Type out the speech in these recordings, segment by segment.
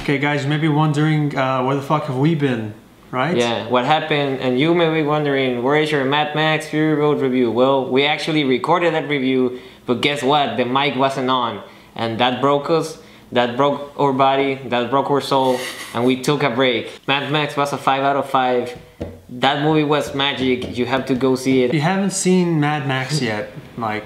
Okay guys, you may be wondering where the fuck have we been, right? Yeah, what happened, and you may be wondering, where is your Mad Max Fury Road review? Well, we actually recorded that review, but guess what? The mic wasn't on, and that broke us, that broke our body, that broke our soul, and we took a break. Mad Max was a 5 out of 5. That movie was magic. You have to go see it. If you haven't seen Mad Max yet, like,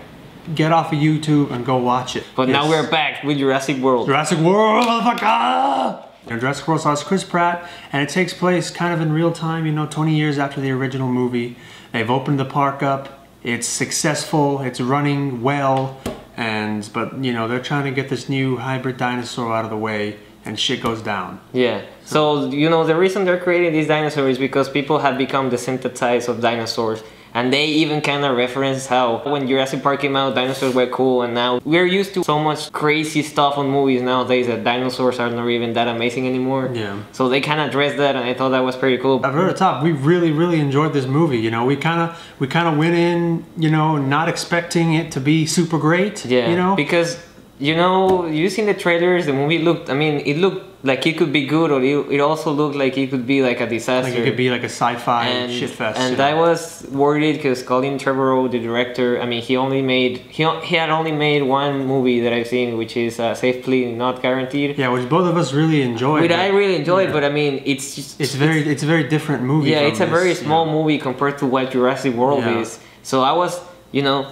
get off of YouTube and go watch it. But now we're back with Jurassic World. Jurassic World, motherfucker! Jurassic World stars Chris Pratt, and it takes place kind of in real time, you know, 20 years after the original movie. They've opened the park up, it's successful, it's running well, but, you know, they're trying to get this new hybrid dinosaur out of the way, and shit goes down. Yeah. So, you know, the reason they're creating these dinosaurs is because people have become desensitized of dinosaurs. And they even kind of reference how when Jurassic Park came out, dinosaurs were cool, and now we're used to so much crazy stuff on movies nowadays that dinosaurs are not even that amazing anymore. Yeah. So they kind of addressed that, and I thought that was pretty cool. I've heard it top. We really enjoyed this movie. You know, we kind of went in, you know, not expecting it to be super great. Yeah. You know, because you know, you seen the trailers, the movie looked. I mean, it looked like it could be good, or it also looked like it could be like a disaster. Like it could be like a sci-fi shitfest. And I was worried because Colin Trevorrow, the director, I mean, he had only made one movie that I've seen, which is Safely Not Guaranteed. Yeah, which both of us really enjoyed. Which I really enjoyed, but I mean, it's a very different movie. Yeah, it's a very small movie compared to what Jurassic World is. So I was, you know,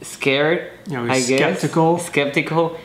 scared. You know, I guess skeptical,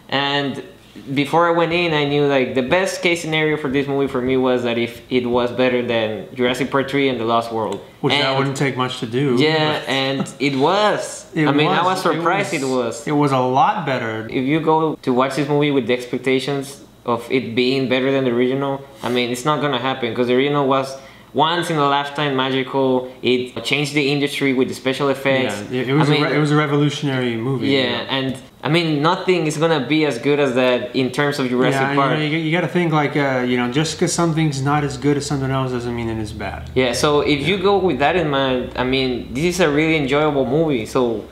and before I went in, I knew like the best case scenario for this movie for me was that if it was better than Jurassic Park 3 and The Lost World. Which that wouldn't take much to do. Yeah, and it was. I was surprised it was. It was a lot better. If you go to watch this movie with the expectations of it being better than the original, I mean, it's not gonna happen because the original was once in a lifetime magical. It changed the industry with the special effects. Yeah, it was a revolutionary movie. Yeah, you know? and I mean, nothing is gonna be as good as that in terms of Jurassic Park. You know, you gotta think like, you know, just because something's not as good as something else doesn't mean it is bad. Yeah, so if you go with that in mind, I mean, this is a really enjoyable movie. So,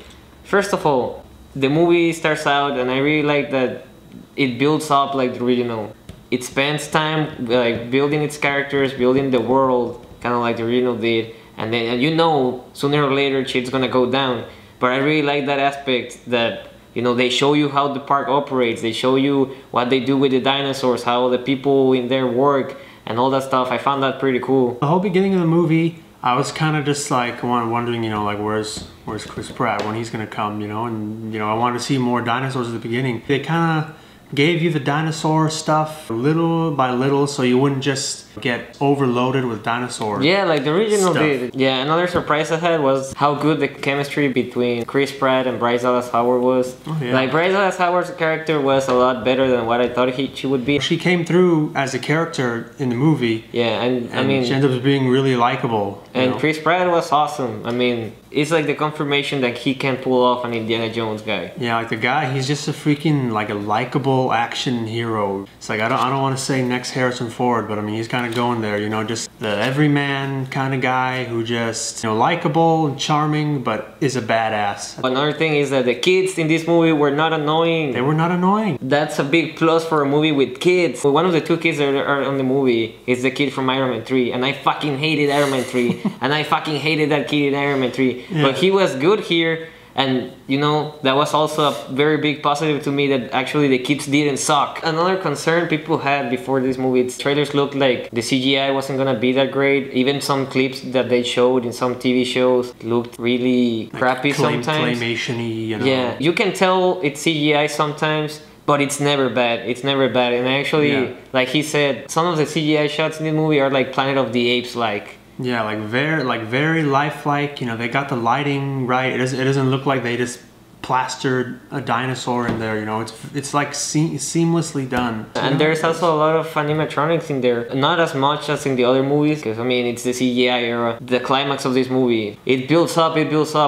first of all, the movie starts out, and I really like that it builds up like the original. It spends time like building its characters, building the world, kind of like the original did, and then you know sooner or later shit's gonna go down. But I really like that aspect that, you know, they show you how the park operates, they show you what they do with the dinosaurs, how the people in there work, and all that stuff. I found that pretty cool. The whole beginning of the movie, I was kind of just like wondering, you know, like where's Chris Pratt, when he's gonna come, you know, and you know, I wanted to see more dinosaurs at the beginning. They kind of gave you the dinosaur stuff little by little, so you wouldn't just get overloaded with dinosaurs. Yeah, like the original did. Yeah, another surprise I had was how good the chemistry between Chris Pratt and Bryce Dallas Howard was. Oh, yeah. Like Bryce Dallas Howard's character was a lot better than what I thought she would be. She came through as a character in the movie. Yeah, and I mean, she ended up being really likable. And Chris Pratt was awesome. I mean, it's like the confirmation that he can pull off an Indiana Jones guy. Yeah, like the guy, he's just a freaking like a likable action hero. It's like I don't want to say next Harrison Ford, but I mean he's kind of going there, you know, just the everyman kind of guy who just, you know, likable and charming, but is a badass. Another thing is that the kids in this movie were not annoying. They were not annoying. That's a big plus for a movie with kids. One of the two kids that are on the movie is the kid from Iron Man 3, and I fucking hated Iron Man 3, and I fucking hated that kid in Iron Man 3. Yeah. But he was good here, and you know, that was also a very big positive to me that actually the kids didn't suck. Another concern people had before this movie, its trailers looked like the CGI wasn't gonna be that great. Even some clips that they showed in some TV shows looked really crappy sometimes. Claymation-y, you know. Yeah, you can tell it's CGI sometimes, but it's never bad. It's never bad. And actually, like he said, some of the CGI shots in the movie are like Planet of the Apes like. Yeah, like very lifelike. You know, they got the lighting right. It doesn't look like they just plastered a dinosaur in there. You know, it's like seamlessly done. And there's also a lot of animatronics in there. Not as much as in the other movies, because I mean it's the CGI era. The climax of this movie, it builds up,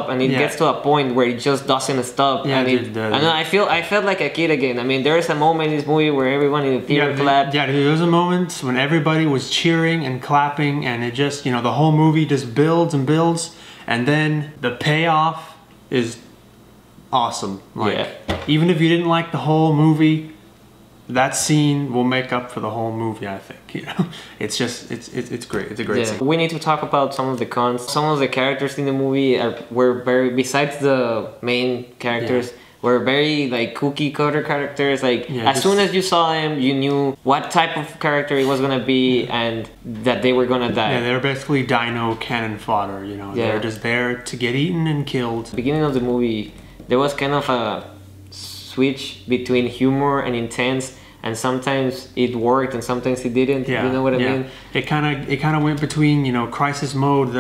and it gets to a point where it just doesn't stop. Yeah, and I felt like a kid again. I mean, there is a moment in this movie where everyone in the theater clapped. Yeah, there was a moment when everybody was cheering and clapping, and it just, you know, the whole movie just builds and builds, and then the payoff is awesome. Like, even if you didn't like the whole movie, that scene will make up for the whole movie, I think. You know, it's just it's great. It's a great scene. We need to talk about some of the cons. Some of the characters in the movie were very, besides the main characters, were very like cookie cutter characters. Like as soon as you saw them, you knew what type of character it was gonna be and that they were gonna die. Yeah, they're basically dino cannon fodder. You know, they're just there to get eaten and killed. At the beginning of the movie, there was kind of a switch between humor and intense, and sometimes it worked and sometimes it didn't. You know what I mean? It kind of went between, you know, crisis mode,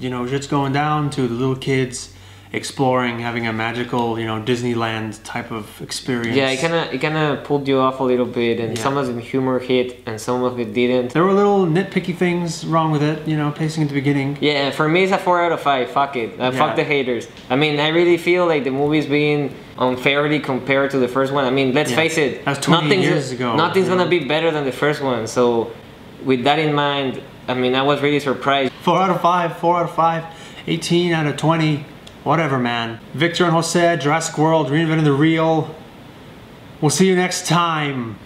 you know, shit's going down, to the little kids exploring, having a magical, you know, Disneyland type of experience. Yeah, it kind of pulled you off a little bit, and some of the humor hit and some of it didn't. There were little nitpicky things wrong with it, you know, pacing at the beginning. Yeah, for me it's a 4 out of 5. Fuck it. Fuck the haters. I mean, I really feel like the movie's being unfairly compared to the first one. I mean, let's face it. That's 20 years ago. Nothing's gonna be better than the first one. So, with that in mind, I mean, I was really surprised. 4 out of 5. 4 out of 5. 18 out of 20. Whatever, man. Victor and Jose, Jurassic World, reinventing the reel. We'll see you next time.